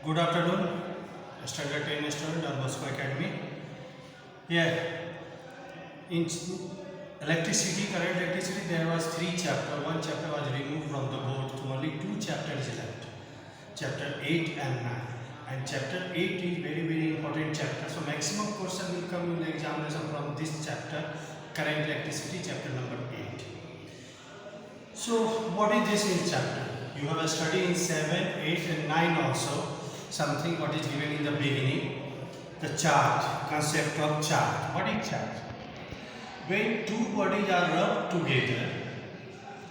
Good afternoon, Standard 10 student at Bosco Academy. Here, in electricity, current electricity, there was 3 chapters. One chapter was removed from the board, so only 2 chapters left. Chapter 8 and 9. And chapter 8 is very important chapter. So maximum question will come in the examination from this chapter, current electricity, chapter number 8. So what is this in chapter? You have a study in 7, 8 and 9 also. Something what is given in the beginning, the charge, concept of charge. What is charge? When two bodies are rubbed together,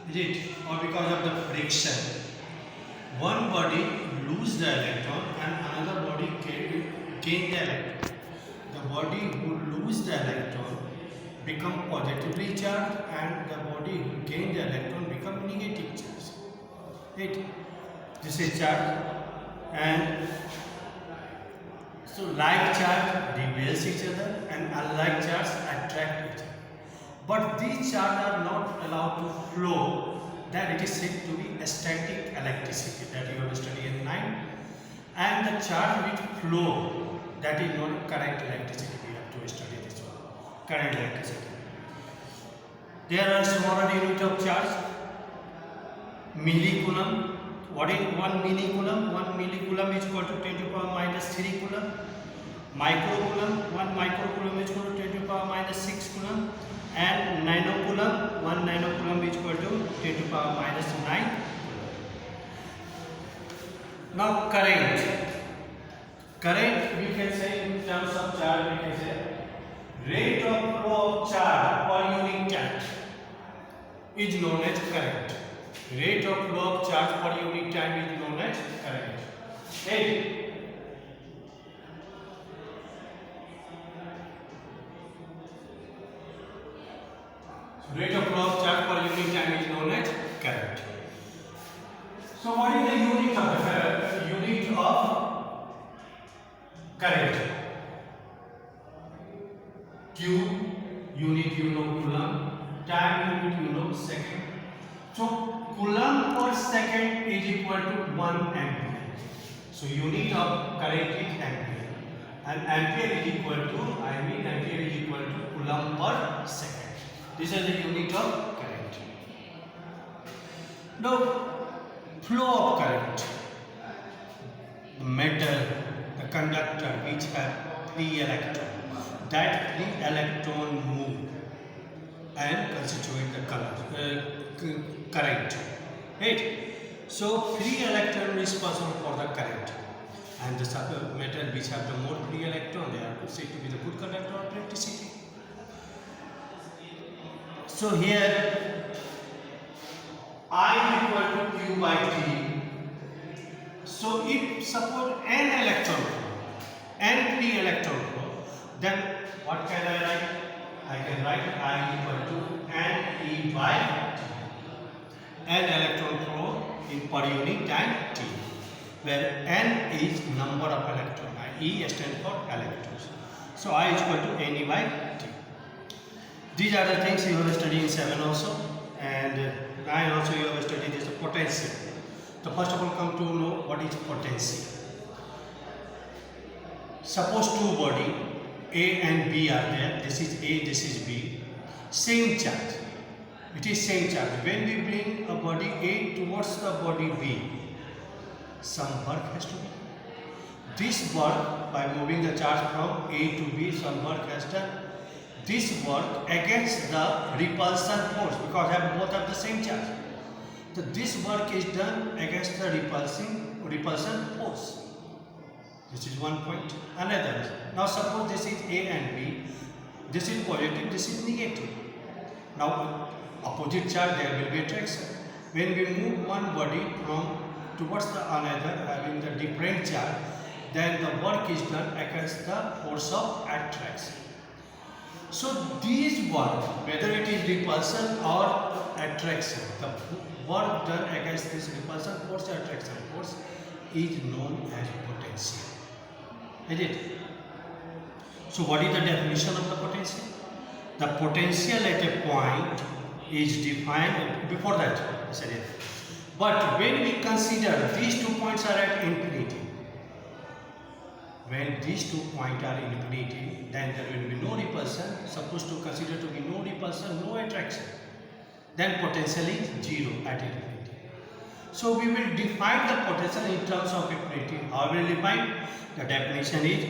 is it, or because of the friction, one body lose the electron and another body gain the electron. The body who lose the electron become positively charged and the body who gain the electron become negative charge. Right? This is charge. And so like charge repels each other and unlike charge attract each other. But these charges are not allowed to flow, then it is said to be static electricity that you have studied in 9. And the charge which flow, that is not current electricity. We have to study this one, current electricity. There are smaller unit of charge, millicoulomb. What is 1 millicoulomb? 1 millicoulomb is equal to 10 to the power minus 3 coulomb. Microcoulomb, 1 microcoulomb is equal to 10 to the power minus 6 coulomb. And nanocoulomb, 1 nanocoulomb is equal to 10 to the power minus 9. Now current. Current we can say in terms of charge, we can say rate of flow of charge per unit time is known as current. Rate of flow of charge per unit time is known as current. Okay. So rate of flow of charge per unit time is known as current. So what is the unit of current? Q unit you know coulomb, time unit you know second. So coulomb per second is equal to 1 ampere. So unit of current is ampere. And ampere is equal to, ampere is equal to coulomb per second. This is the unit of current. Now, flow of current. The metal, the conductor which have free electron. That free electron move and constitute the current. Right? So free electron is responsible for the current, and the metal which have the more free electron, they are said to be the good conductor of electricity. So here I equal to Q by T. So if suppose n electron flow, n free electron flow, then what can I write? I can write I equal to n E by T. N electron flow in per unit time T, where n is number of electrons, E stands for electrons. So I is equal to n E by T. These are the things you have studied in 7 also, and 9 also you have studied is the potential. So first of all come to know what is potential. Suppose two body A and B are there, this is A, this is B, same charge. It is same charge. When we bring a body A towards the body B, some work has to be done. This work, by moving the charge from A to B, some work has done. This work against the repulsion force, because both have the same charge. So this work is done against the repulsion force. This is one point. Another. Now suppose this is A and B. This is positive, this is negative. Now opposite charge, there will be attraction. When we move one body from towards the another having the different charge, then the work is done against the force of attraction. So these work, whether it is repulsion or attraction, the work done against this repulsion force or attraction force is known as potential. Is it? So what is the definition of the potential? The potential at a point is defined before that. But when we consider these 2 points are at infinity, when these 2 points are infinity, then there will be no repulsion. Supposed to consider to be no repulsion, no attraction. Then potential is 0 at infinity. So we will define the potential in terms of infinity. How will we define? The definition is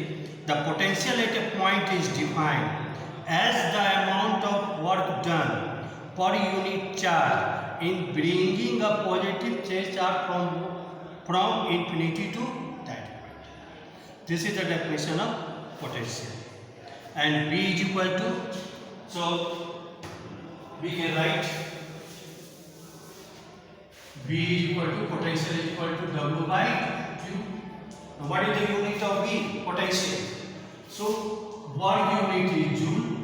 the potential at a point is defined as the amount of work done per unit charge in bringing a positive charge from infinity to that point. This is the definition of potential. And V is equal to, so we can write V is equal to, potential is equal to W by Q. Now what is the unit of V? Potential. So work unit is joule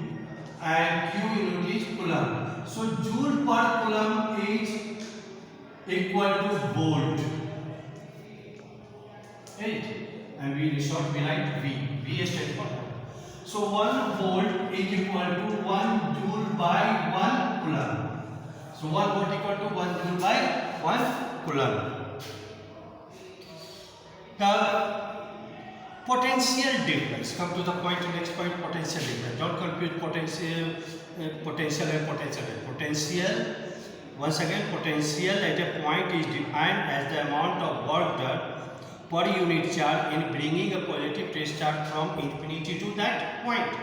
and Q unit is coulomb. So joule per coulomb is equal to volt. Right? And we in short we write V. V stands for volt. So 1 volt is equal to 1 joule by 1 coulomb. So 1 volt equal to 1 joule by 1 coulomb. The potential difference. Come to the point, next point, potential difference. Don't confuse potential and potential. Potential, once again, potential at a point is defined as the amount of work done per unit charge in bringing a positive trace charge from infinity to that point.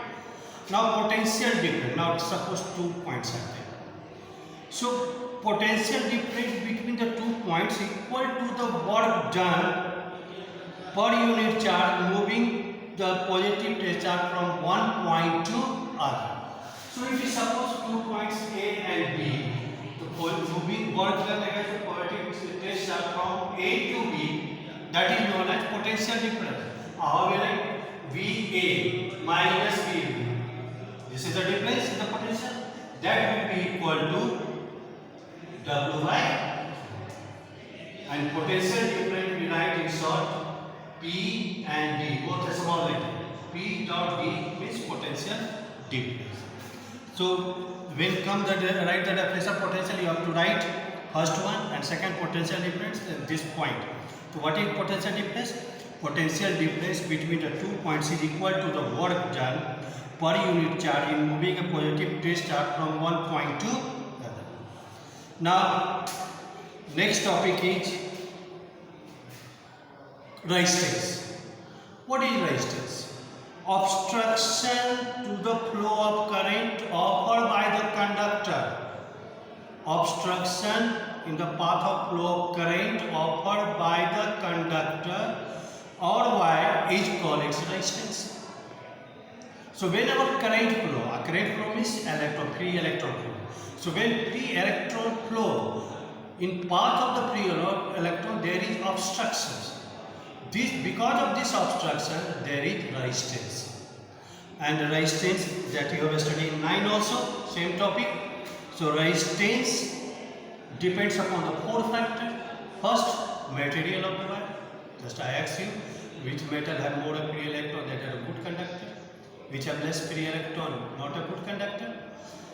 Now potential difference. Now suppose 2 points are there. So potential difference between the 2 points equal to the work done per unit charge moving the positive trace charge from one point to other. So if you suppose 2 points A and B, the moving work done against the positive trace charge from A to B, that is known as potential difference. How will I? VA minus VB. This is the difference in the potential. That will be equal to W by, and potential difference we write in short P and D, both are small letter. P dot D means potential difference. So when come the write the definition of potential, you have to write first one and second potential difference at this point. So what is potential difference? Potential difference between the 2 points is equal to the work done per unit charge in moving a positive trace charge from one point to other. Now next topic is resistance. What is resistance? Obstruction to the flow of current offered by the conductor. Obstruction in the path of flow of current offered by the conductor or wire is called its resistance. So whenever current flow means free electron flow. So when free electron flow, in path of the free electron there is obstructions. Because of this obstruction there is resistance. And the resistance that you have studied in 9 also, same topic. So resistance depends upon the 4 factors. First, material of the wire. Just I ask you, which metal have more free electron, that are a good conductor, which have less free electron, not a good conductor.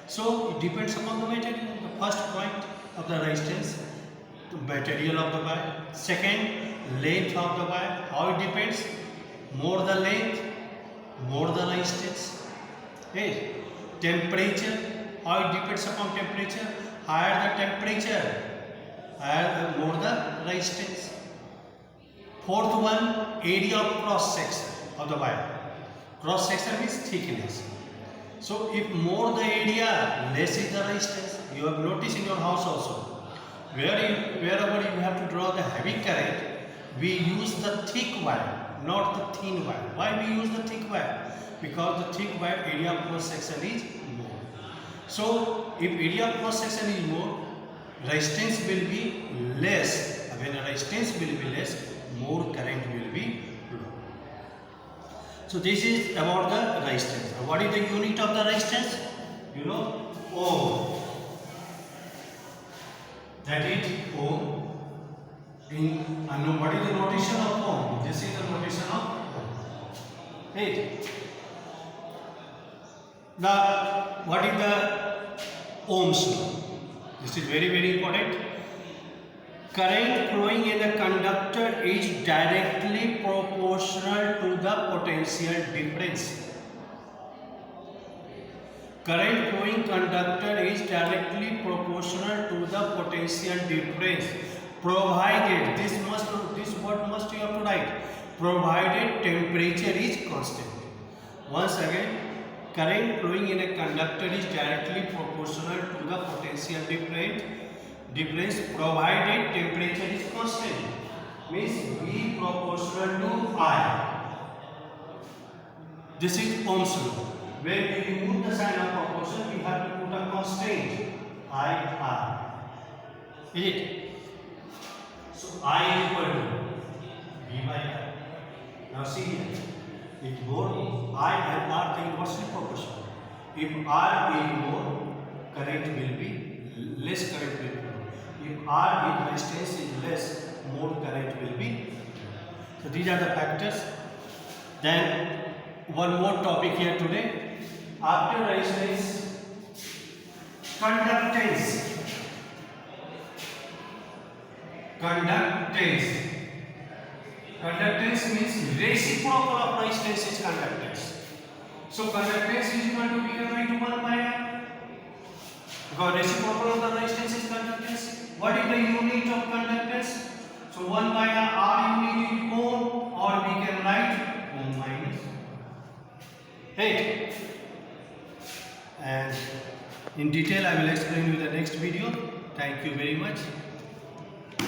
So it depends upon the material. The first point of the resistance, the material of the wire. Second, length of the wire. How it depends? More the length, more the resistance. Okay. Temperature. How it depends upon temperature? Higher the temperature, higher more the resistance. Fourth one, area of cross section of the wire. Cross section means thickness. So if more the area, less is the resistance. You have noticed in your house also. Wherever you have to draw the heavy current, we use the thick wire, not the thin wire. Why we use the thick wire? Because the thick wire area of cross section is more. So if area of cross section is more, resistance will be less. When the resistance will be less, more current will be flow. So this is about the resistance. What is the unit of the resistance? You know, ohm. That is ohm. And what is the notation of ohm? This is the notation of ohm. Right. Now, what is the Ohm's law? This is very, very important. Current flowing in a conductor is directly proportional to the potential difference. Current flowing conductor is directly proportional to the potential difference, provided this what must you have to write, provided temperature is constant. Once again, current flowing in a conductor is directly proportional to the potential difference provided temperature is constant, means V proportional to I. This is Ohm's law. When we remove the sign of proportion, we have to put a constant I. Is it? So I is equal to V by R. Now see here, if both I and R are inversely proportional. If R is more, current will be less, current will be more. If R in resistance is less, more current will be. So these are the factors. Then one more topic here today. After resistance, conductance. Conductance means reciprocal of resistance is conductance. So conductance is equal to V by 1 by R. Because reciprocal of the resistance is conductance. What is the unit of conductance? So 1 by R unit is ohm, or we can write ohm minus 8. And in detail I will explain you the next video. Thank you very much.